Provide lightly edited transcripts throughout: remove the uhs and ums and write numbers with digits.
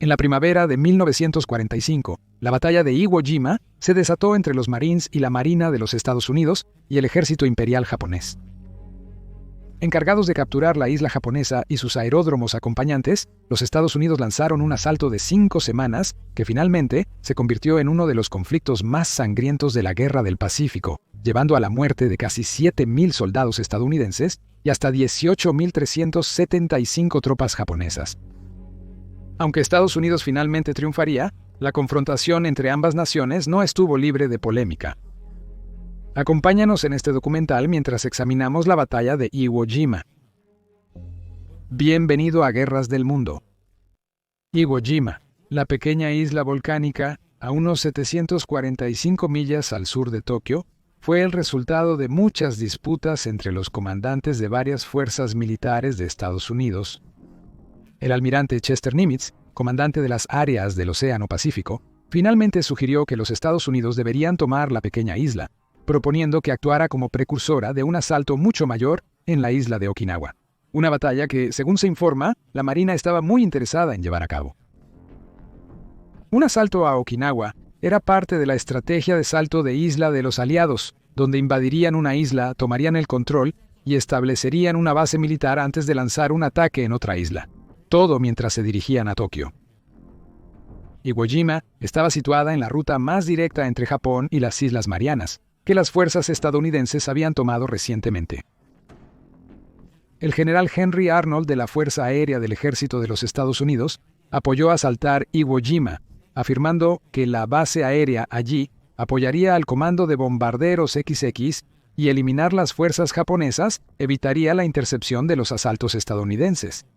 En la primavera de 1945, la batalla de Iwo Jima se desató entre los Marines y la Marina de los Estados Unidos y el ejército imperial japonés. Encargados de capturar la isla japonesa y sus aeródromos acompañantes, los Estados Unidos lanzaron un asalto de 5 semanas que finalmente se convirtió en uno de los conflictos más sangrientos de la Guerra del Pacífico, llevando a la muerte de casi 7.000 soldados estadounidenses y hasta 18.375 tropas japonesas. Aunque Estados Unidos finalmente triunfaría, la confrontación entre ambas naciones no estuvo libre de polémica. Acompáñanos en este documental mientras examinamos la batalla de Iwo Jima. Bienvenido a Guerras del Mundo. Iwo Jima, la pequeña isla volcánica a unos 745 millas al sur de Tokio, fue el resultado de muchas disputas entre los comandantes de varias fuerzas militares de Estados Unidos. El almirante Chester Nimitz, comandante de las áreas del Océano Pacífico, finalmente sugirió que los Estados Unidos deberían tomar la pequeña isla, proponiendo que actuara como precursora de un asalto mucho mayor en la isla de Okinawa. Una batalla que, según se informa, la Marina estaba muy interesada en llevar a cabo. Un asalto a Okinawa era parte de la estrategia de salto de isla de los aliados, donde invadirían una isla, tomarían el control y establecerían una base militar antes de lanzar un ataque en otra isla. Todo mientras se dirigían a Tokio. Iwo Jima estaba situada en la ruta más directa entre Japón y las Islas Marianas, que las fuerzas estadounidenses habían tomado recientemente. El general Henry Arnold de la Fuerza Aérea del Ejército de los Estados Unidos apoyó asaltar Iwo Jima, afirmando que la base aérea allí apoyaría al comando de bombarderos XX y eliminar las fuerzas japonesas evitaría la intercepción de los asaltos estadounidenses.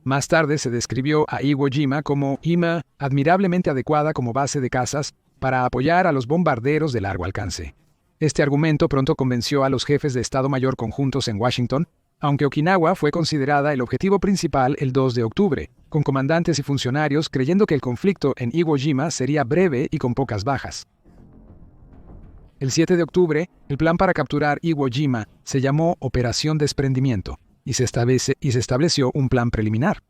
Más tarde se describió a Iwo Jima como Ima, admirablemente adecuada como base de cazas para apoyar a los bombarderos de largo alcance. Este argumento pronto convenció a los jefes de Estado Mayor conjuntos en Washington, aunque Okinawa fue considerada el objetivo principal el 2 de octubre, con comandantes y funcionarios creyendo que el conflicto en Iwo Jima sería breve y con pocas bajas. El 7 de octubre, el plan para capturar Iwo Jima se llamó Operación Desprendimiento, y se estableció un plan preliminar.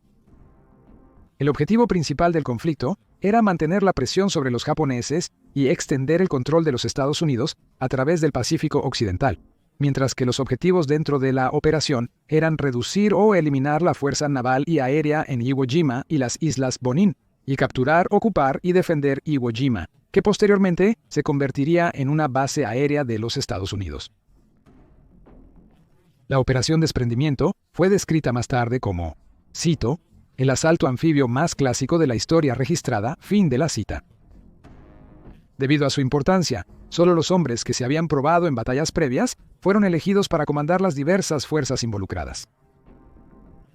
El objetivo principal del conflicto era mantener la presión sobre los japoneses y extender el control de los Estados Unidos a través del Pacífico Occidental, mientras que los objetivos dentro de la operación eran reducir o eliminar la fuerza naval y aérea en Iwo Jima y las Islas Bonin, y capturar, ocupar y defender Iwo Jima, que posteriormente se convertiría en una base aérea de los Estados Unidos. La Operación Desprendimiento fue descrita más tarde como, cito, el asalto anfibio más clásico de la historia registrada, fin de la cita. Debido a su importancia, solo los hombres que se habían probado en batallas previas fueron elegidos para comandar las diversas fuerzas involucradas.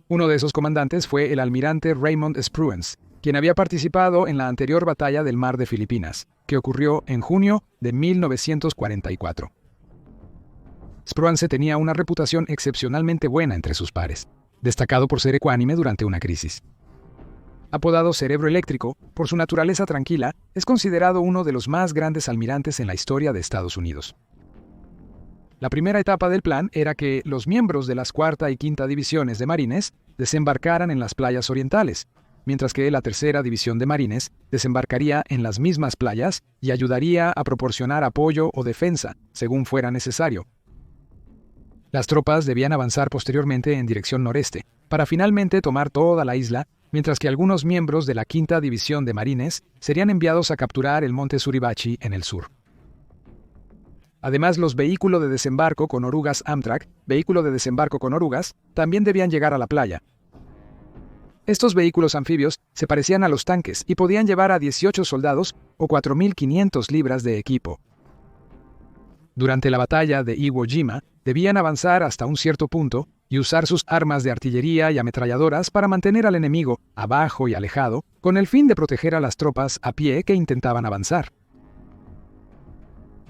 Uno de esos comandantes fue el almirante Raymond Spruance, quien había participado en la anterior batalla del Mar de Filipinas, que ocurrió en junio de 1944. Spruance tenía una reputación excepcionalmente buena entre sus pares, destacado por ser ecuánime durante una crisis. Apodado Cerebro Eléctrico, por su naturaleza tranquila, es considerado uno de los más grandes almirantes en la historia de Estados Unidos. La primera etapa del plan era que los miembros de las cuarta y quinta divisiones de Marines desembarcaran en las playas orientales, mientras que la tercera división de Marines desembarcaría en las mismas playas y ayudaría a proporcionar apoyo o defensa, según fuera necesario. Las tropas debían avanzar posteriormente en dirección noreste, para finalmente tomar toda la isla, mientras que algunos miembros de la quinta división de Marines serían enviados a capturar el monte Suribachi en el sur. Además, los vehículos de desembarco con orugas Amtrak, también debían llegar a la playa. Estos vehículos anfibios se parecían a los tanques y podían llevar a 18 soldados o 4.500 libras de equipo. Durante la batalla de Iwo Jima, debían avanzar hasta un cierto punto y usar sus armas de artillería y ametralladoras para mantener al enemigo abajo y alejado, con el fin de proteger a las tropas a pie que intentaban avanzar.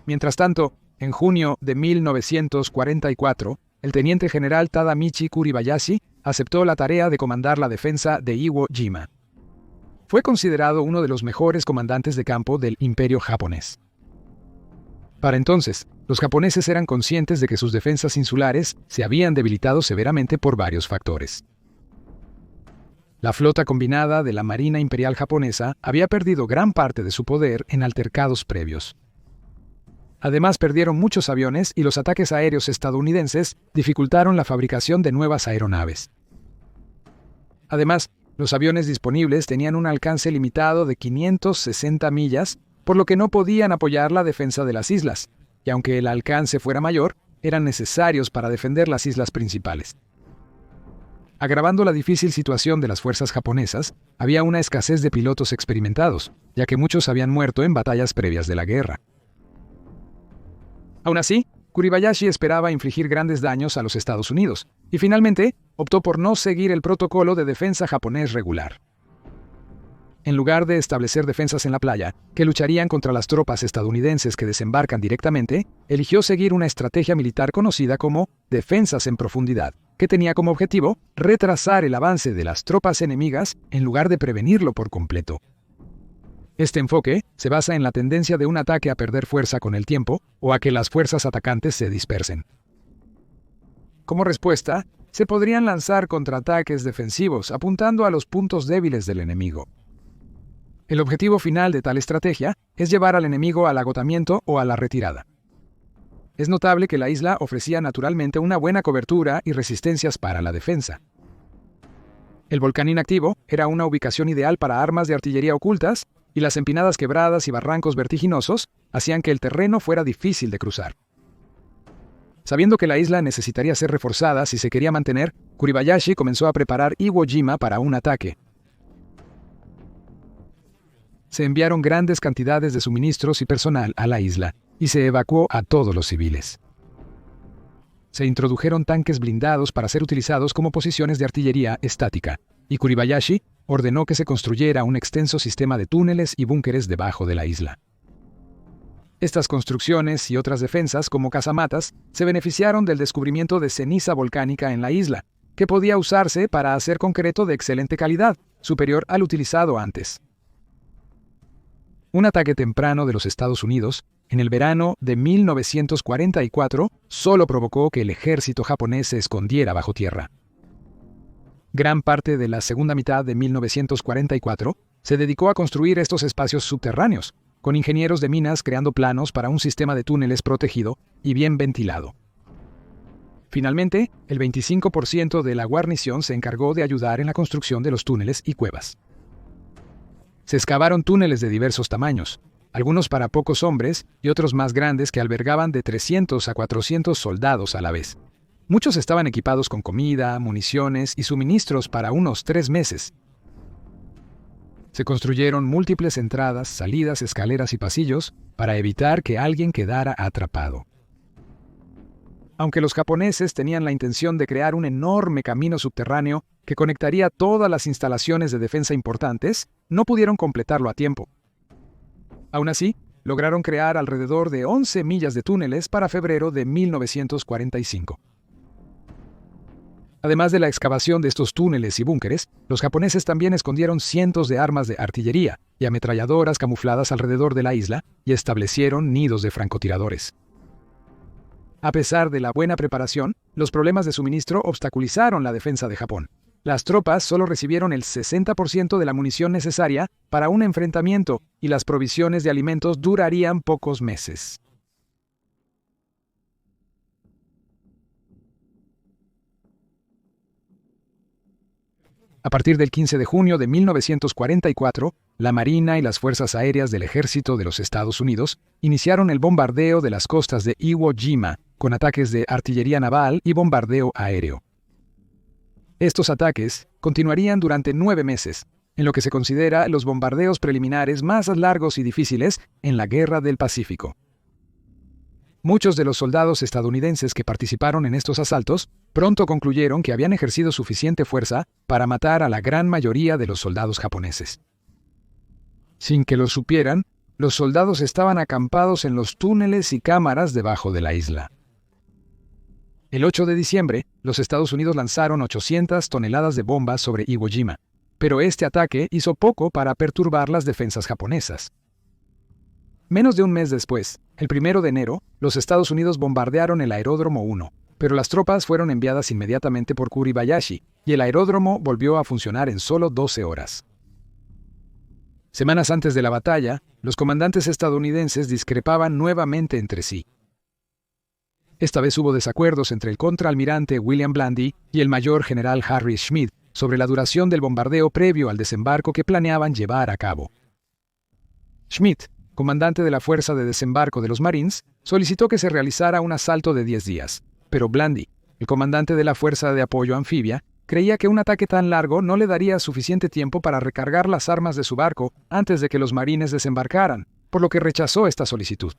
Mientras tanto, en junio de 1944, el teniente general Tadamichi Kuribayashi aceptó la tarea de comandar la defensa de Iwo Jima. Fue considerado uno de los mejores comandantes de campo del Imperio japonés. Para entonces, los japoneses eran conscientes de que sus defensas insulares se habían debilitado severamente por varios factores. La flota combinada de la Marina Imperial japonesa había perdido gran parte de su poder en altercados previos. Además, perdieron muchos aviones y los ataques aéreos estadounidenses dificultaron la fabricación de nuevas aeronaves. Además, los aviones disponibles tenían un alcance limitado de 560 millas, por lo que no podían apoyar la defensa de las islas, y aunque el alcance fuera mayor, eran necesarios para defender las islas principales. Agravando la difícil situación de las fuerzas japonesas, había una escasez de pilotos experimentados, ya que muchos habían muerto en batallas previas de la guerra. Aún así, Kuribayashi esperaba infligir grandes daños a los Estados Unidos, y finalmente optó por no seguir el protocolo de defensa japonés regular. En lugar de establecer defensas en la playa, que lucharían contra las tropas estadounidenses que desembarcan directamente, eligió seguir una estrategia militar conocida como defensas en profundidad, que tenía como objetivo retrasar el avance de las tropas enemigas en lugar de prevenirlo por completo. Este enfoque se basa en la tendencia de un ataque a perder fuerza con el tiempo o a que las fuerzas atacantes se dispersen. Como respuesta, se podrían lanzar contraataques defensivos apuntando a los puntos débiles del enemigo. El objetivo final de tal estrategia es llevar al enemigo al agotamiento o a la retirada. Es notable que la isla ofrecía naturalmente una buena cobertura y resistencias para la defensa. El volcán inactivo era una ubicación ideal para armas de artillería ocultas, y las empinadas quebradas y barrancos vertiginosos hacían que el terreno fuera difícil de cruzar. Sabiendo que la isla necesitaría ser reforzada si se quería mantener, Kuribayashi comenzó a preparar Iwo Jima para un ataque. Se enviaron grandes cantidades de suministros y personal a la isla, y se evacuó a todos los civiles. Se introdujeron tanques blindados para ser utilizados como posiciones de artillería estática, y Kuribayashi ordenó que se construyera un extenso sistema de túneles y búnkeres debajo de la isla. Estas construcciones y otras defensas, como casamatas, se beneficiaron del descubrimiento de ceniza volcánica en la isla, que podía usarse para hacer concreto de excelente calidad, superior al utilizado antes. Un ataque temprano de los Estados Unidos, en el verano de 1944, solo provocó que el ejército japonés se escondiera bajo tierra. Gran parte de la segunda mitad de 1944 se dedicó a construir estos espacios subterráneos, con ingenieros de minas creando planos para un sistema de túneles protegido y bien ventilado. Finalmente, el 25% de la guarnición se encargó de ayudar en la construcción de los túneles y cuevas. Se excavaron túneles de diversos tamaños, algunos para pocos hombres y otros más grandes que albergaban de 300 a 400 soldados a la vez. Muchos estaban equipados con comida, municiones y suministros para unos 3 meses. Se construyeron múltiples entradas, salidas, escaleras y pasillos para evitar que alguien quedara atrapado. Aunque los japoneses tenían la intención de crear un enorme camino subterráneo que conectaría todas las instalaciones de defensa importantes, no pudieron completarlo a tiempo. Aún así, lograron crear alrededor de 11 millas de túneles para febrero de 1945. Además de la excavación de estos túneles y búnkeres, los japoneses también escondieron cientos de armas de artillería y ametralladoras camufladas alrededor de la isla y establecieron nidos de francotiradores. A pesar de la buena preparación, los problemas de suministro obstaculizaron la defensa de Japón. Las tropas solo recibieron el 60% de la munición necesaria para un enfrentamiento y las provisiones de alimentos durarían pocos meses. A partir del 15 de junio de 1944, la Marina y las Fuerzas Aéreas del Ejército de los Estados Unidos iniciaron el bombardeo de las costas de Iwo Jima con ataques de artillería naval y bombardeo aéreo. Estos ataques continuarían durante 9 meses, en lo que se considera los bombardeos preliminares más largos y difíciles en la Guerra del Pacífico. Muchos de los soldados estadounidenses que participaron en estos asaltos pronto concluyeron que habían ejercido suficiente fuerza para matar a la gran mayoría de los soldados japoneses. Sin que lo supieran, los soldados estaban acampados en los túneles y cámaras debajo de la isla. El 8 de diciembre, los Estados Unidos lanzaron 800 toneladas de bombas sobre Iwo Jima, pero este ataque hizo poco para perturbar las defensas japonesas. Menos de un mes después, el 1 de enero, los Estados Unidos bombardearon el Aeródromo 1, pero las tropas fueron enviadas inmediatamente por Kuribayashi, y el aeródromo volvió a funcionar en solo 12 horas. Semanas antes de la batalla, los comandantes estadounidenses discrepaban nuevamente entre sí. Esta vez hubo desacuerdos entre el contraalmirante William Blandy y el mayor general Harry Schmidt sobre la duración del bombardeo previo al desembarco que planeaban llevar a cabo. Schmidt, comandante de la Fuerza de Desembarco de los Marines, solicitó que se realizara un asalto de 10 días, pero Blandy, el comandante de la Fuerza de Apoyo Anfibia, creía que un ataque tan largo no le daría suficiente tiempo para recargar las armas de su barco antes de que los marines desembarcaran, por lo que rechazó esta solicitud.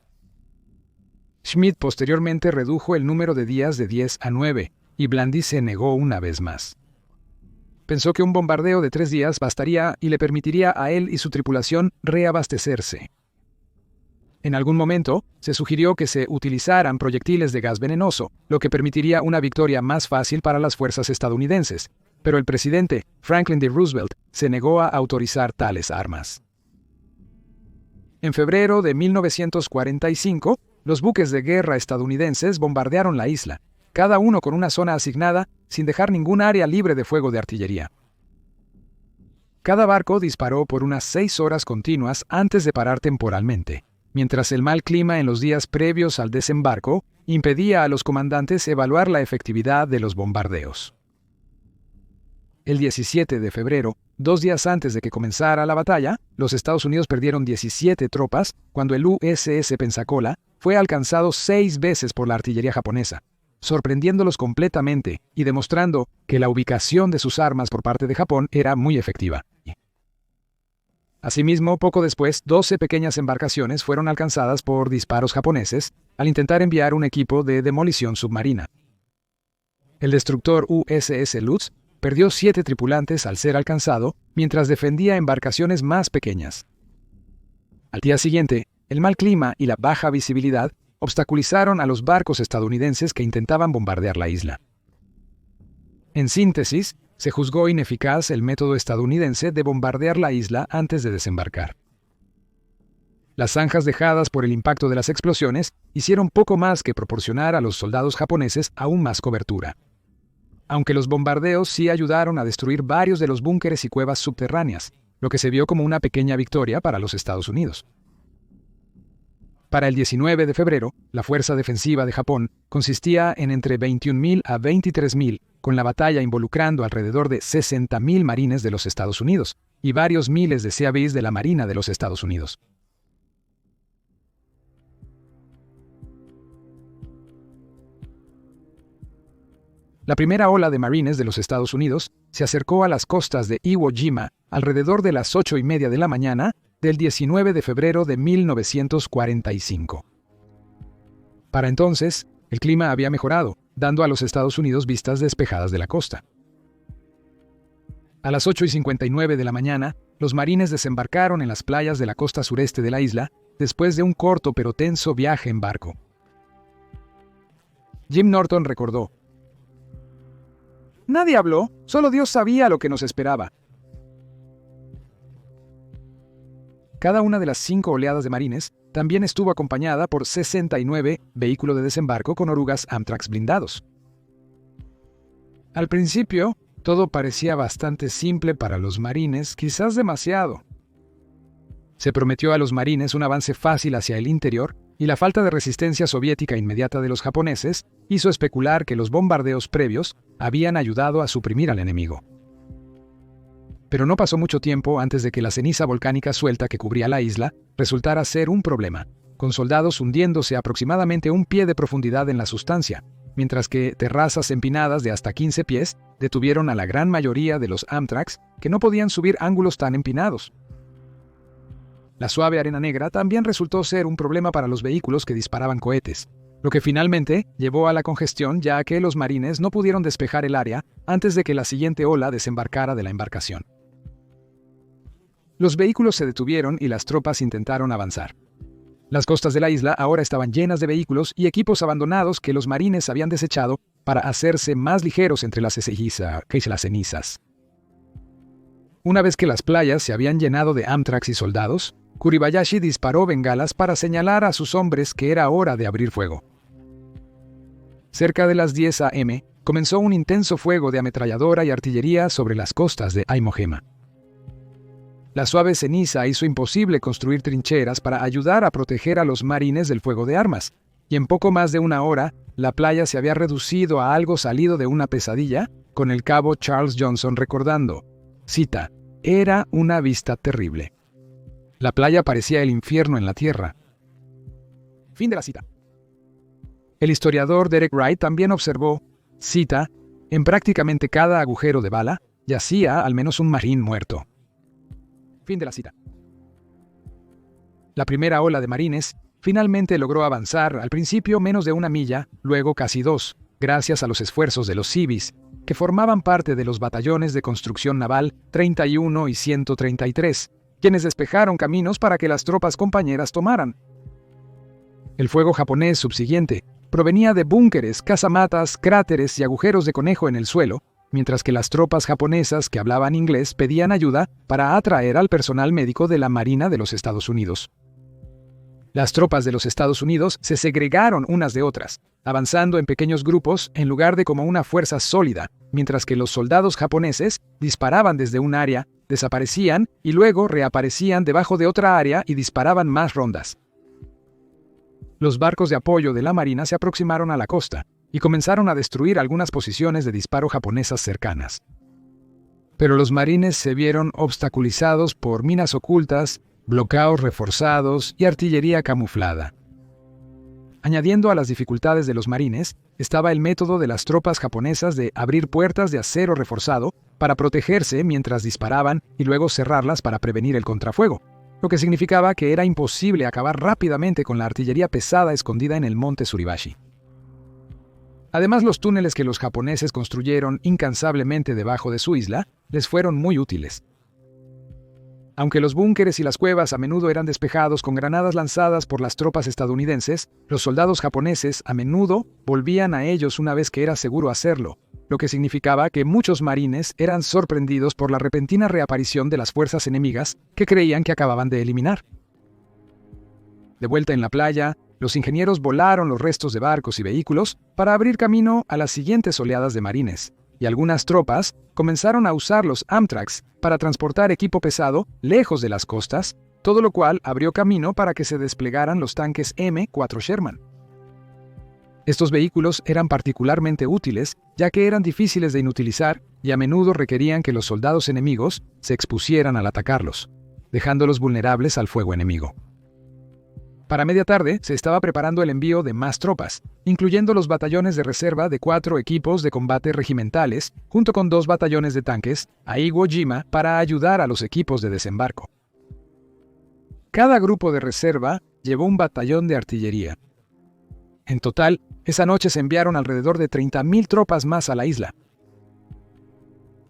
Schmidt posteriormente redujo el número de días de 10 a 9, y Blandy se negó una vez más. Pensó que un bombardeo de 3 días bastaría y le permitiría a él y su tripulación reabastecerse. En algún momento, se sugirió que se utilizaran proyectiles de gas venenoso, lo que permitiría una victoria más fácil para las fuerzas estadounidenses, pero el presidente, Franklin D. Roosevelt, se negó a autorizar tales armas. En febrero de 1945, los buques de guerra estadounidenses bombardearon la isla, cada uno con una zona asignada, sin dejar ningún área libre de fuego de artillería. Cada barco disparó por unas 6 horas continuas antes de parar temporalmente, mientras el mal clima en los días previos al desembarco impedía a los comandantes evaluar la efectividad de los bombardeos. El 17 de febrero, 2 días antes de que comenzara la batalla, los Estados Unidos perdieron 17 tropas cuando el USS Pensacola fue alcanzado 6 veces por la artillería japonesa, sorprendiéndolos completamente y demostrando que la ubicación de sus armas por parte de Japón era muy efectiva. Asimismo, poco después, 12 pequeñas embarcaciones fueron alcanzadas por disparos japoneses al intentar enviar un equipo de demolición submarina. El destructor USS Lutz perdió 7 tripulantes al ser alcanzado mientras defendía embarcaciones más pequeñas. Al día siguiente, el mal clima y la baja visibilidad obstaculizaron a los barcos estadounidenses que intentaban bombardear la isla. En síntesis, se juzgó ineficaz el método estadounidense de bombardear la isla antes de desembarcar. Las zanjas dejadas por el impacto de las explosiones hicieron poco más que proporcionar a los soldados japoneses aún más cobertura. Aunque los bombardeos sí ayudaron a destruir varios de los búnkeres y cuevas subterráneas, lo que se vio como una pequeña victoria para los Estados Unidos. Para el 19 de febrero, la fuerza defensiva de Japón consistía en entre 21.000 a 23.000, con la batalla involucrando alrededor de 60.000 marines de los Estados Unidos y varios miles de Seabees de la Marina de los Estados Unidos. La primera ola de marines de los Estados Unidos se acercó a las costas de Iwo Jima alrededor de las 8:30 de la mañana del 19 de febrero de 1945. Para entonces, el clima había mejorado, dando a los Estados Unidos vistas despejadas de la costa. A las 8:59 de la mañana, los marines desembarcaron en las playas de la costa sureste de la isla después de un corto pero tenso viaje en barco. Jim Norton recordó: "Nadie habló, solo Dios sabía lo que nos esperaba". Cada una de las 5 oleadas de marines también estuvo acompañada por 69 vehículos de desembarco con orugas Amtrax blindados. Al principio, todo parecía bastante simple para los marines, quizás demasiado. Se prometió a los marines un avance fácil hacia el interior, y la falta de resistencia soviética inmediata de los japoneses hizo especular que los bombardeos previos habían ayudado a suprimir al enemigo. Pero no pasó mucho tiempo antes de que la ceniza volcánica suelta que cubría la isla resultara ser un problema, con soldados hundiéndose aproximadamente 1 pie de profundidad en la sustancia, mientras que terrazas empinadas de hasta 15 pies detuvieron a la gran mayoría de los Amtrax que no podían subir ángulos tan empinados. La suave arena negra también resultó ser un problema para los vehículos que disparaban cohetes, lo que finalmente llevó a la congestión, ya que los marines no pudieron despejar el área antes de que la siguiente ola desembarcara de la embarcación. Los vehículos se detuvieron y las tropas intentaron avanzar. Las costas de la isla ahora estaban llenas de vehículos y equipos abandonados que los marines habían desechado para hacerse más ligeros entre las cenizas. Una vez que las playas se habían llenado de Amtrax y soldados, Kuribayashi disparó bengalas para señalar a sus hombres que era hora de abrir fuego. cerca de las 10 a.m., comenzó un intenso fuego de ametralladora y artillería sobre las costas de Aimojema. La suave ceniza hizo imposible construir trincheras para ayudar a proteger a los marines del fuego de armas, y en poco más de una hora, la playa se había reducido a algo salido de una pesadilla, con el cabo Charles Johnson recordando, cita, «Era una vista terrible. La playa parecía el infierno en la tierra». Fin de la cita. El historiador Derek Wright también observó, cita, «En prácticamente cada agujero de bala yacía al menos un marín muerto». Fin de la cita. La primera ola de marines finalmente logró avanzar, al principio menos de 1 milla, luego casi 2, gracias a los esfuerzos de los civis, que formaban parte de los batallones de construcción naval 31 y 133, quienes despejaron caminos para que las tropas compañeras tomaran. El fuego japonés subsiguiente provenía de búnkeres, casamatas, cráteres y agujeros de conejo en el suelo, mientras que las tropas japonesas que hablaban inglés pedían ayuda para atraer al personal médico de la Marina de los Estados Unidos. Las tropas de los Estados Unidos se segregaron unas de otras, avanzando en pequeños grupos en lugar de como una fuerza sólida, mientras que los soldados japoneses disparaban desde un área, desaparecían y luego reaparecían debajo de otra área y disparaban más rondas. Los barcos de apoyo de la Marina se aproximaron a la costa y comenzaron a destruir algunas posiciones de disparo japonesas cercanas. Pero los marines se vieron obstaculizados por minas ocultas, bloqueos reforzados y artillería camuflada. Añadiendo a las dificultades de los marines, estaba el método de las tropas japonesas de abrir puertas de acero reforzado para protegerse mientras disparaban y luego cerrarlas para prevenir el contrafuego, lo que significaba que era imposible acabar rápidamente con la artillería pesada escondida en el monte Suribashi. Además, los túneles que los japoneses construyeron incansablemente debajo de su isla les fueron muy útiles. Aunque los búnkeres y las cuevas a menudo eran despejados con granadas lanzadas por las tropas estadounidenses, los soldados japoneses a menudo volvían a ellos una vez que era seguro hacerlo, lo que significaba que muchos marines eran sorprendidos por la repentina reaparición de las fuerzas enemigas que creían que acababan de eliminar. De vuelta en la playa, los ingenieros volaron los restos de barcos y vehículos para abrir camino a las siguientes oleadas de marines, y algunas tropas comenzaron a usar los Amtraks para transportar equipo pesado lejos de las costas, todo lo cual abrió camino para que se desplegaran los tanques M4 Sherman. Estos vehículos eran particularmente útiles, ya que eran difíciles de inutilizar y a menudo requerían que los soldados enemigos se expusieran al atacarlos, dejándolos vulnerables al fuego enemigo. Para media tarde se estaba preparando el envío de más tropas, incluyendo los batallones de reserva de 4 equipos de combate regimentales, junto con 2 batallones de tanques, a Iwo Jima para ayudar a los equipos de desembarco. Cada grupo de reserva llevó un batallón de artillería. En total, esa noche se enviaron alrededor de 30,000 tropas más a la isla.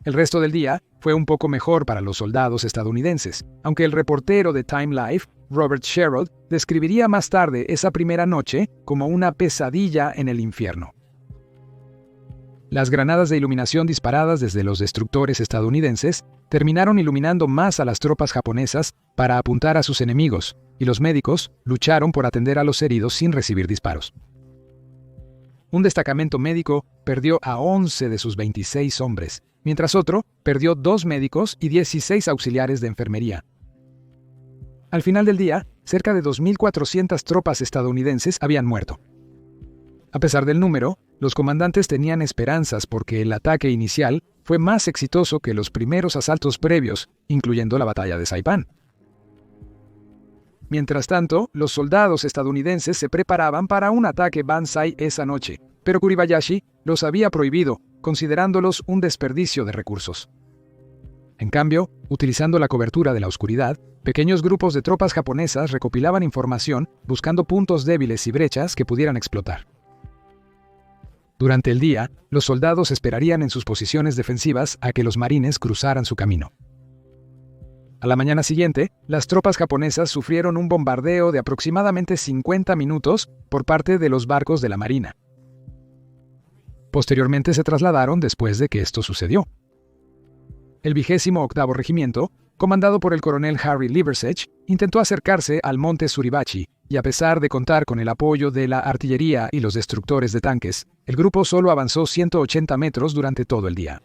El resto del día fue un poco mejor para los soldados estadounidenses, aunque el reportero de Time Life, Robert Sherrod, describiría más tarde esa primera noche como una pesadilla en el infierno. Las granadas de iluminación disparadas desde los destructores estadounidenses terminaron iluminando más a las tropas japonesas para apuntar a sus enemigos, y los médicos lucharon por atender a los heridos sin recibir disparos. Un destacamento médico perdió a 11 de sus 26 hombres, mientras otro perdió 2 médicos y 16 auxiliares de enfermería. Al final del día, cerca de 2,400 tropas estadounidenses habían muerto. A pesar del número, los comandantes tenían esperanzas porque el ataque inicial fue más exitoso que los primeros asaltos previos, incluyendo la batalla de Saipan. Mientras tanto, los soldados estadounidenses se preparaban para un ataque Banzai esa noche, pero Kuribayashi los había prohibido, considerándolos un desperdicio de recursos. En cambio, utilizando la cobertura de la oscuridad, pequeños grupos de tropas japonesas recopilaban información buscando puntos débiles y brechas que pudieran explotar. Durante el día, los soldados esperarían en sus posiciones defensivas a que los marines cruzaran su camino. A la mañana siguiente, las tropas japonesas sufrieron un bombardeo de aproximadamente 50 minutos por parte de los barcos de la Marina. Posteriormente se trasladaron después de que esto sucedió. El 28º Regimiento, comandado por el coronel Harry Liversedge, intentó acercarse al monte Suribachi, y a pesar de contar con el apoyo de la artillería y los destructores de tanques, el grupo solo avanzó 180 metros durante todo el día.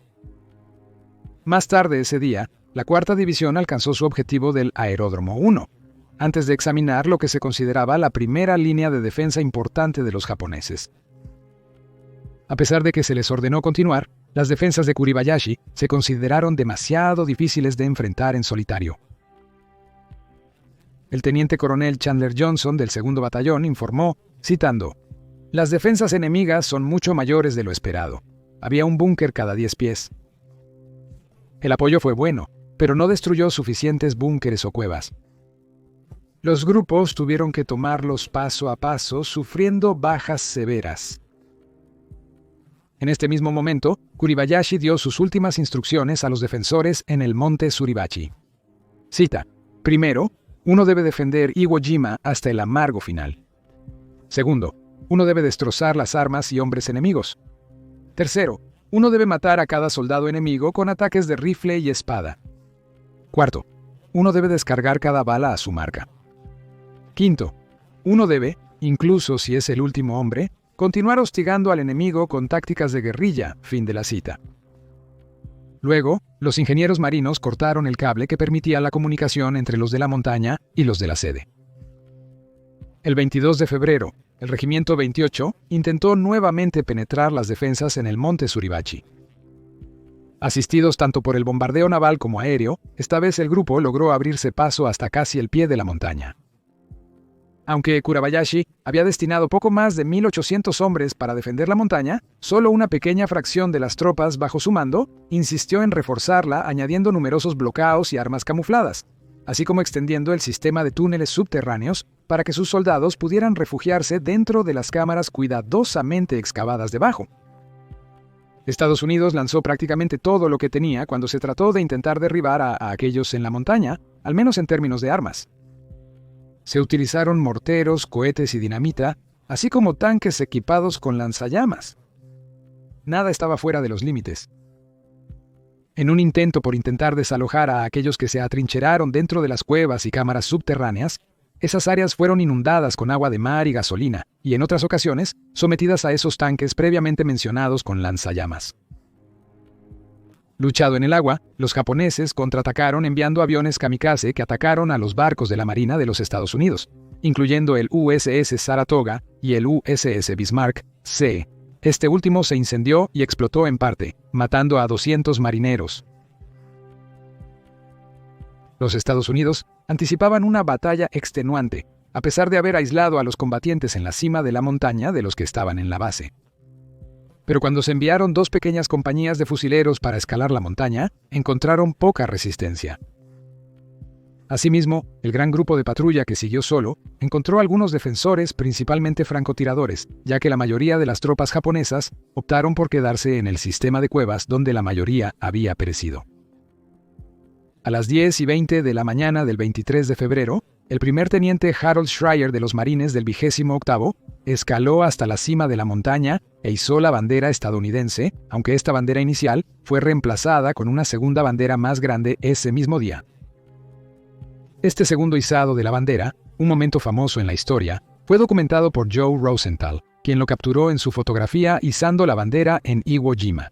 Más tarde ese día, la Cuarta División alcanzó su objetivo del Aeródromo 1, antes de examinar lo que se consideraba la primera línea de defensa importante de los japoneses. A pesar de que se les ordenó continuar, las defensas de Kuribayashi se consideraron demasiado difíciles de enfrentar en solitario. El teniente coronel Chandler Johnson del 2º Batallón informó, citando: «Las defensas enemigas son mucho mayores de lo esperado. Había un búnker cada 10 pies. El apoyo fue bueno, pero no destruyó suficientes búnkeres o cuevas. Los grupos tuvieron que tomarlos paso a paso, sufriendo bajas severas». En este mismo momento, Kuribayashi dio sus últimas instrucciones a los defensores en el monte Suribachi. Cita: «Primero, uno debe defender Iwo Jima hasta el amargo final. Segundo, uno debe destrozar las armas y hombres enemigos. Tercero, uno debe matar a cada soldado enemigo con ataques de rifle y espada. Cuarto, uno debe descargar cada bala a su marca. Quinto, uno debe, incluso si es el último hombre, continuar hostigando al enemigo con tácticas de guerrilla». Fin de la cita. Luego, los ingenieros marinos cortaron el cable que permitía la comunicación entre los de la montaña y los de la sede. El 22 de febrero, el Regimiento 28 intentó nuevamente penetrar las defensas en el monte Suribachi. Asistidos tanto por el bombardeo naval como aéreo, esta vez el grupo logró abrirse paso hasta casi el pie de la montaña. Aunque Kuribayashi había destinado poco más de 1.800 hombres para defender la montaña, solo una pequeña fracción de las tropas bajo su mando insistió en reforzarla añadiendo numerosos bloqueos y armas camufladas, así como extendiendo el sistema de túneles subterráneos para que sus soldados pudieran refugiarse dentro de las cámaras cuidadosamente excavadas debajo. Estados Unidos lanzó prácticamente todo lo que tenía cuando se trató de intentar derribar a aquellos en la montaña, al menos en términos de armas. Se utilizaron morteros, cohetes y dinamita, así como tanques equipados con lanzallamas. Nada estaba fuera de los límites. En un intento por intentar desalojar a aquellos que se atrincheraron dentro de las cuevas y cámaras subterráneas, esas áreas fueron inundadas con agua de mar y gasolina, y en otras ocasiones sometidas a esos tanques previamente mencionados con lanzallamas. Luchado en el agua, los japoneses contraatacaron enviando aviones kamikaze que atacaron a los barcos de la Marina de los Estados Unidos, incluyendo el USS Saratoga y el USS Bismarck C. Este último se incendió y explotó en parte, matando a 200 marineros. Los Estados Unidos anticipaban una batalla extenuante, a pesar de haber aislado a los combatientes en la cima de la montaña de los que estaban en la base. Pero cuando se enviaron 2 pequeñas compañías de fusileros para escalar la montaña, encontraron poca resistencia. Asimismo, el gran grupo de patrulla que siguió solo encontró algunos defensores, principalmente francotiradores, ya que la mayoría de las tropas japonesas optaron por quedarse en el sistema de cuevas donde la mayoría había perecido. A las 10:20 de la mañana del 23 de febrero, el primer teniente Harold Schreier de los Marines del 28º escaló hasta la cima de la montaña e izó la bandera estadounidense, aunque esta bandera inicial fue reemplazada con una segunda bandera más grande ese mismo día. Este segundo izado de la bandera, un momento famoso en la historia, fue documentado por Joe Rosenthal, quien lo capturó en su fotografía izando la bandera en Iwo Jima.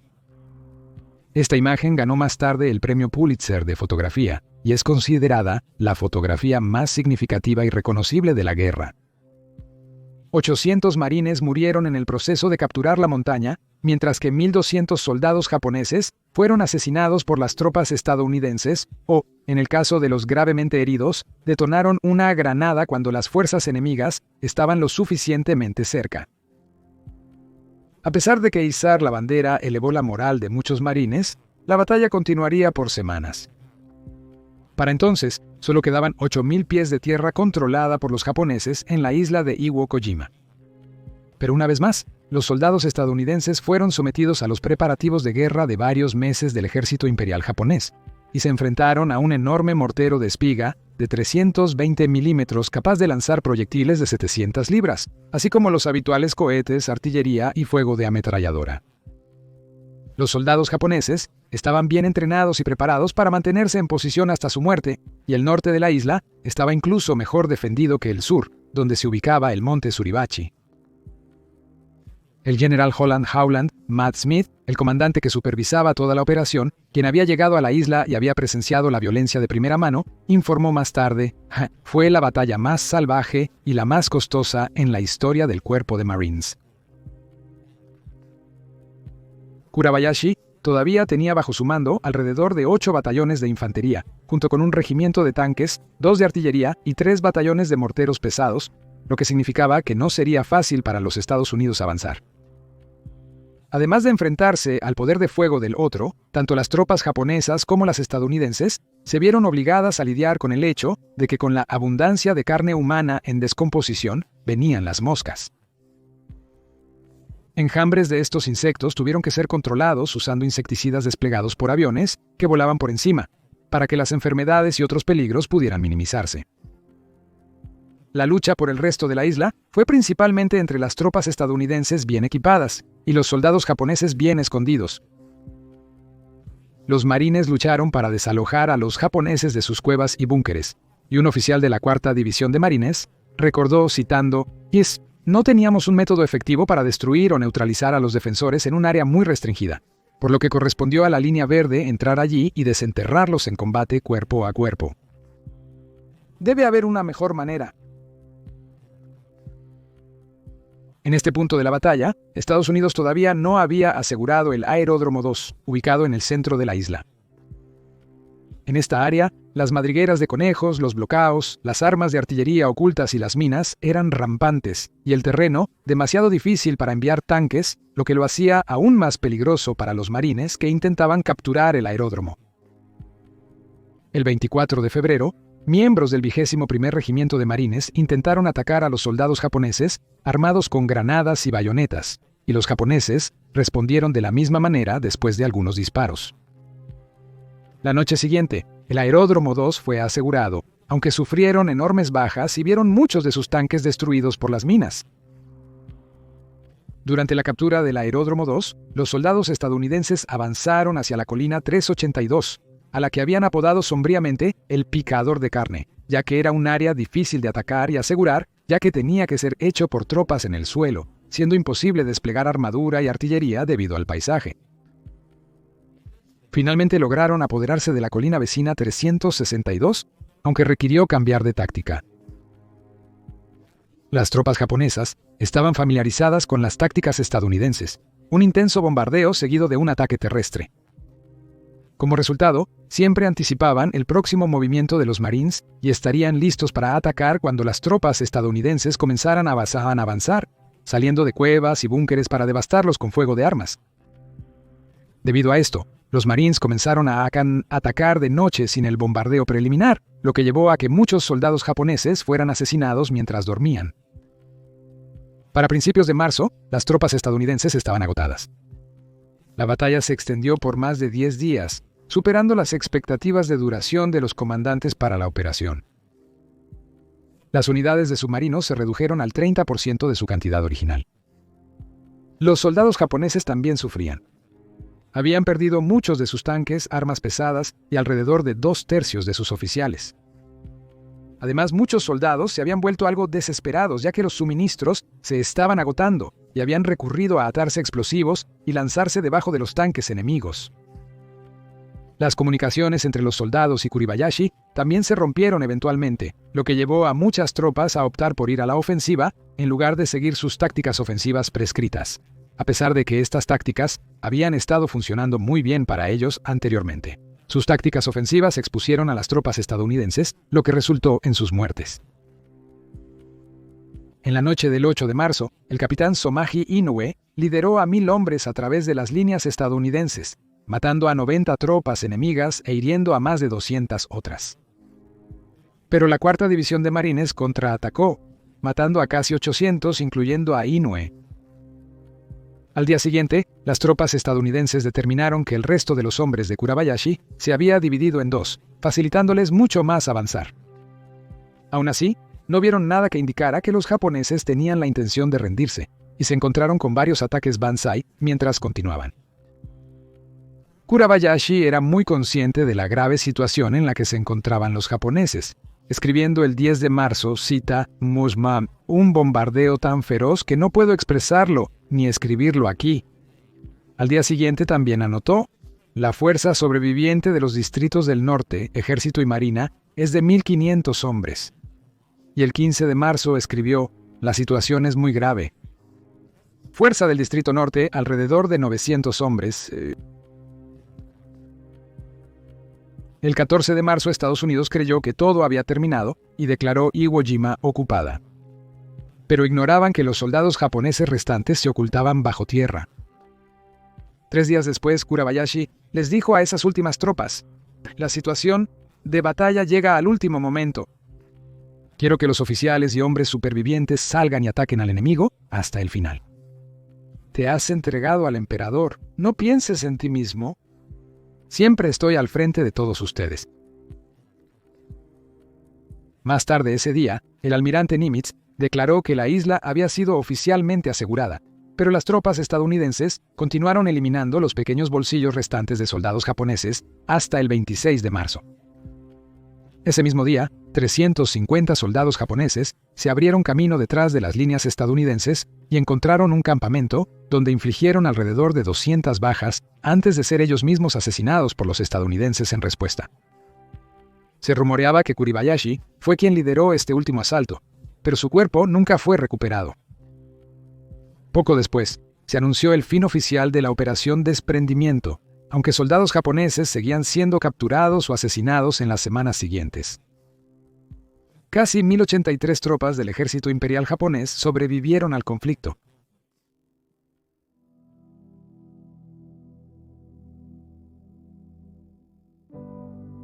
Esta imagen ganó más tarde el premio Pulitzer de fotografía y es considerada la fotografía más significativa y reconocible de la guerra. 800 marines murieron en el proceso de capturar la montaña, mientras que 1.200 soldados japoneses fueron asesinados por las tropas estadounidenses o, en el caso de los gravemente heridos, detonaron una granada cuando las fuerzas enemigas estaban lo suficientemente cerca. A pesar de que izar la bandera elevó la moral de muchos marines, la batalla continuaría por semanas. Para entonces, solo quedaban 8.000 pies de tierra controlada por los japoneses en la isla de Iwo Jima. Pero una vez más, los soldados estadounidenses fueron sometidos a los preparativos de guerra de varios meses del ejército imperial japonés, y se enfrentaron a un enorme mortero de espiga de 320 milímetros capaz de lanzar proyectiles de 700 libras, así como los habituales cohetes, artillería y fuego de ametralladora. Los soldados japoneses estaban bien entrenados y preparados para mantenerse en posición hasta su muerte, y el norte de la isla estaba incluso mejor defendido que el sur, donde se ubicaba el monte Suribachi. El general Holland Howland, Matt Smith, el comandante que supervisaba toda la operación, quien había llegado a la isla y había presenciado la violencia de primera mano, informó más tarde: «Fue la batalla más salvaje y la más costosa en la historia del cuerpo de Marines». Kurabayashi todavía tenía bajo su mando alrededor de 8 batallones de infantería, junto con un regimiento de tanques, 2 de artillería y 3 batallones de morteros pesados, lo que significaba que no sería fácil para los Estados Unidos avanzar. Además de enfrentarse al poder de fuego del otro, tanto las tropas japonesas como las estadounidenses se vieron obligadas a lidiar con el hecho de que con la abundancia de carne humana en descomposición venían las moscas. Enjambres de estos insectos tuvieron que ser controlados usando insecticidas desplegados por aviones que volaban por encima, para que las enfermedades y otros peligros pudieran minimizarse. La lucha por el resto de la isla fue principalmente entre las tropas estadounidenses bien equipadas y los soldados japoneses bien escondidos. Los marines lucharon para desalojar a los japoneses de sus cuevas y búnkeres, y un oficial de la 4ª División de Marines recordó, citando: «No teníamos un método efectivo para destruir o neutralizar a los defensores en un área muy restringida, por lo que correspondió a la línea verde entrar allí y desenterrarlos en combate cuerpo a cuerpo. Debe haber una mejor manera». En este punto de la batalla, Estados Unidos todavía no había asegurado el Aeródromo 2, ubicado en el centro de la isla. En esta área, las madrigueras de conejos, los blocaos, las armas de artillería ocultas y las minas eran rampantes, y el terreno demasiado difícil para enviar tanques, lo que lo hacía aún más peligroso para los marines que intentaban capturar el aeródromo. El 24 de febrero, miembros del 21º Regimiento de Marines intentaron atacar a los soldados japoneses armados con granadas y bayonetas, y los japoneses respondieron de la misma manera después de algunos disparos. La noche siguiente, el Aeródromo 2 fue asegurado, aunque sufrieron enormes bajas y vieron muchos de sus tanques destruidos por las minas. Durante la captura del Aeródromo 2, los soldados estadounidenses avanzaron hacia la colina 382, a la que habían apodado sombríamente el picador de carne, ya que era un área difícil de atacar y asegurar, ya que tenía que ser hecho por tropas en el suelo, siendo imposible desplegar armadura y artillería debido al paisaje. Finalmente lograron apoderarse de la colina vecina 362, aunque requirió cambiar de táctica. Las tropas japonesas estaban familiarizadas con las tácticas estadounidenses, un intenso bombardeo seguido de un ataque terrestre. Como resultado, siempre anticipaban el próximo movimiento de los Marines y estarían listos para atacar cuando las tropas estadounidenses comenzaran a avanzar, saliendo de cuevas y búnkeres para devastarlos con fuego de armas. Debido a esto, los Marines comenzaron a atacar de noche sin el bombardeo preliminar, lo que llevó a que muchos soldados japoneses fueran asesinados mientras dormían. Para principios de marzo, las tropas estadounidenses estaban agotadas. La batalla se extendió por más de 10 días, superando las expectativas de duración de los comandantes para la operación. Las unidades de submarinos se redujeron al 30% de su cantidad original. Los soldados japoneses también sufrían. Habían perdido muchos de sus tanques, armas pesadas y alrededor de 2/3 de sus oficiales. Además, muchos soldados se habían vuelto algo desesperados ya que los suministros se estaban agotando y habían recurrido a atarse explosivos y lanzarse debajo de los tanques enemigos. Las comunicaciones entre los soldados y Kuribayashi también se rompieron eventualmente, lo que llevó a muchas tropas a optar por ir a la ofensiva en lugar de seguir sus tácticas ofensivas prescritas, a pesar de que estas tácticas habían estado funcionando muy bien para ellos anteriormente. Sus tácticas ofensivas expusieron a las tropas estadounidenses, lo que resultó en sus muertes. En la noche del 8 de marzo, el capitán Somaji Inoue lideró a 1000 hombres a través de las líneas estadounidenses, matando a 90 tropas enemigas e hiriendo a más de 200 otras. Pero la 4ª División de Marines contraatacó, matando a casi 800, incluyendo a Inoue. Al día siguiente, las tropas estadounidenses determinaron que el resto de los hombres de Kurabayashi se había dividido en 2, facilitándoles mucho más avanzar. Aún así, no vieron nada que indicara que los japoneses tenían la intención de rendirse, y se encontraron con varios ataques banzai mientras continuaban. Kurabayashi era muy consciente de la grave situación en la que se encontraban los japoneses, escribiendo el 10 de marzo, cita, Musma, un bombardeo tan feroz que no puedo expresarlo ni escribirlo aquí. Al día siguiente también anotó, la fuerza sobreviviente de los distritos del norte, ejército y marina, es de 1.500 hombres. Y el 15 de marzo escribió, la situación es muy grave. Fuerza del distrito norte, alrededor de 900 hombres. El 14 de marzo Estados Unidos creyó que todo había terminado y declaró Iwo Jima ocupada. Pero ignoraban que los soldados japoneses restantes se ocultaban bajo tierra. 3 días después, Kurabayashi les dijo a esas últimas tropas, la situación de batalla llega al último momento. Quiero que los oficiales y hombres supervivientes salgan y ataquen al enemigo hasta el final. Te has entregado al emperador, no pienses en ti mismo. Siempre estoy al frente de todos ustedes. Más tarde ese día, el almirante Nimitz declaró que la isla había sido oficialmente asegurada, pero las tropas estadounidenses continuaron eliminando los pequeños bolsillos restantes de soldados japoneses hasta el 26 de marzo. Ese mismo día, 350 soldados japoneses se abrieron camino detrás de las líneas estadounidenses y encontraron un campamento donde infligieron alrededor de 200 bajas antes de ser ellos mismos asesinados por los estadounidenses en respuesta. Se rumoreaba que Kuribayashi fue quien lideró este último asalto, pero su cuerpo nunca fue recuperado. Poco después, se anunció el fin oficial de la Operación Desprendimiento, aunque soldados japoneses seguían siendo capturados o asesinados en las semanas siguientes. Casi 1.083 tropas del ejército imperial japonés sobrevivieron al conflicto.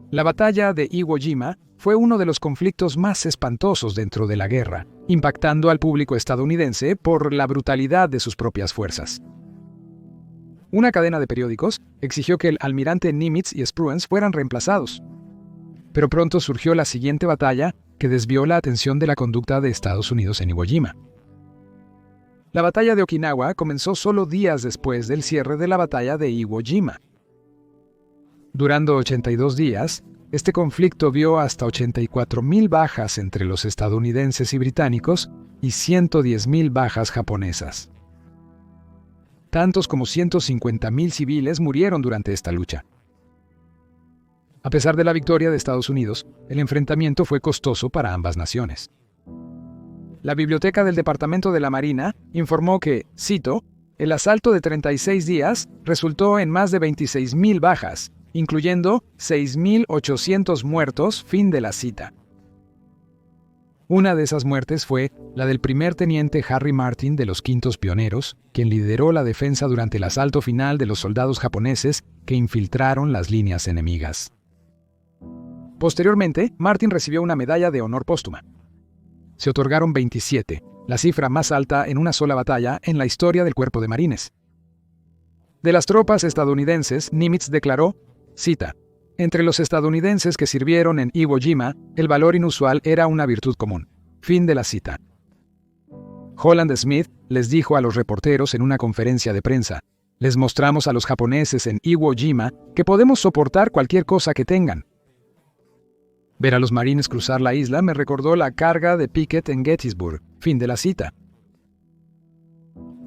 La batalla de Iwo Jima fue uno de los conflictos más espantosos dentro de la guerra, impactando al público estadounidense por la brutalidad de sus propias fuerzas. Una cadena de periódicos exigió que el almirante Nimitz y Spruance fueran reemplazados. Pero pronto surgió la siguiente batalla que desvió la atención de la conducta de Estados Unidos en Iwo Jima. La batalla de Okinawa comenzó solo días después del cierre de la batalla de Iwo Jima. Durando 82 días, este conflicto vio hasta 84.000 bajas entre los estadounidenses y británicos y 110.000 bajas japonesas. Tantos como 150.000 civiles murieron durante esta lucha. A pesar de la victoria de Estados Unidos, el enfrentamiento fue costoso para ambas naciones. La Biblioteca del Departamento de la Marina informó que, cito, el asalto de 36 días resultó en más de 26.000 bajas, incluyendo 6.800 muertos, fin de la cita. Una de esas muertes fue la del primer teniente Harry Martin de los Quintos Pioneros, quien lideró la defensa durante el asalto final de los soldados japoneses que infiltraron las líneas enemigas. Posteriormente, Martin recibió una medalla de honor póstuma. Se otorgaron 27, la cifra más alta en una sola batalla en la historia del Cuerpo de Marines. De las tropas estadounidenses, Nimitz declaró, cita, entre los estadounidenses que sirvieron en Iwo Jima, el valor inusual era una virtud común. Fin de la cita. Holland Smith les dijo a los reporteros en una conferencia de prensa, les mostramos a los japoneses en Iwo Jima que podemos soportar cualquier cosa que tengan. Ver a los marines cruzar la isla me recordó la carga de Pickett en Gettysburg. Fin de la cita.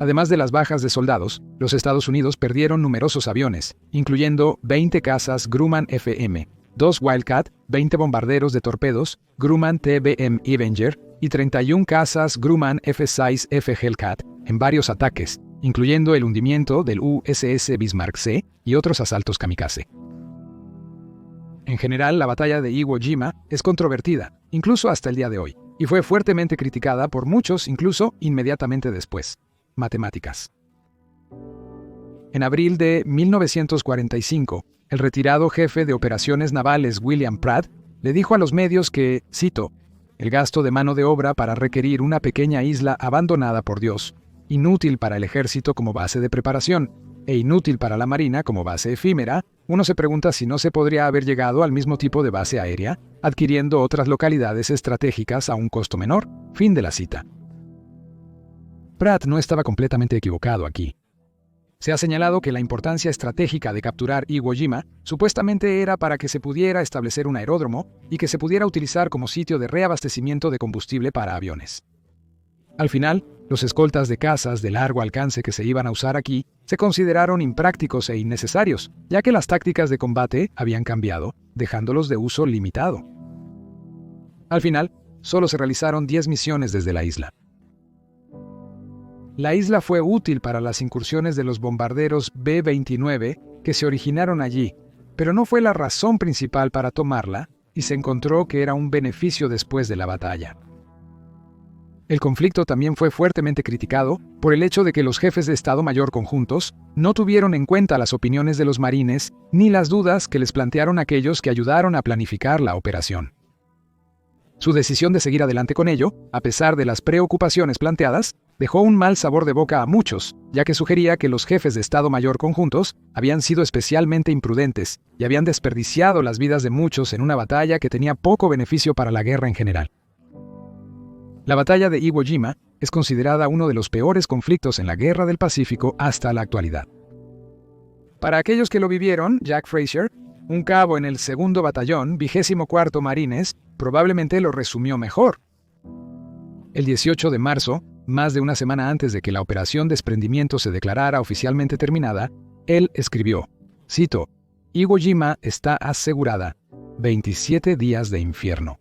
Además de las bajas de soldados, los Estados Unidos perdieron numerosos aviones, incluyendo 20 cazas Grumman FM, 2 Wildcat, 20 bombarderos de torpedos Grumman TBM Avenger y 31 cazas Grumman F-6 F Hellcat en varios ataques, incluyendo el hundimiento del USS Bismarck C y otros asaltos kamikaze. En general, la batalla de Iwo Jima es controvertida, incluso hasta el día de hoy, y fue fuertemente criticada por muchos, incluso inmediatamente después. Matemáticas. En abril de 1945, el retirado jefe de operaciones navales William Pratt le dijo a los medios que, cito, el gasto de mano de obra para requerir una pequeña isla abandonada por Dios, inútil para el ejército como base de preparación, e inútil para la marina como base efímera, uno se pregunta si no se podría haber llegado al mismo tipo de base aérea, adquiriendo otras localidades estratégicas a un costo menor. Fin de la cita. Pratt no estaba completamente equivocado aquí. Se ha señalado que la importancia estratégica de capturar Iwo Jima supuestamente era para que se pudiera establecer un aeródromo y que se pudiera utilizar como sitio de reabastecimiento de combustible para aviones. Al final, los escoltas de cazas de largo alcance que se iban a usar aquí se consideraron imprácticos e innecesarios, ya que las tácticas de combate habían cambiado, dejándolos de uso limitado. Al final, solo se realizaron 10 misiones desde la isla. La isla fue útil para las incursiones de los bombarderos B-29 que se originaron allí, pero no fue la razón principal para tomarla y se encontró que era un beneficio después de la batalla. El conflicto también fue fuertemente criticado por el hecho de que los jefes de Estado Mayor conjuntos no tuvieron en cuenta las opiniones de los marines ni las dudas que les plantearon aquellos que ayudaron a planificar la operación. Su decisión de seguir adelante con ello, a pesar de las preocupaciones planteadas, dejó un mal sabor de boca a muchos, ya que sugería que los jefes de Estado Mayor conjuntos habían sido especialmente imprudentes y habían desperdiciado las vidas de muchos en una batalla que tenía poco beneficio para la guerra en general. La batalla de Iwo Jima es considerada uno de los peores conflictos en la Guerra del Pacífico hasta la actualidad. Para aquellos que lo vivieron, Jack Frazier, un cabo en el 2º Batallón, 24º Marines, probablemente lo resumió mejor. El 18 de marzo, más de una semana antes de que la operación Desprendimiento se declarara oficialmente terminada, él escribió, cito, «Iwo Jima está asegurada, 27 días de infierno».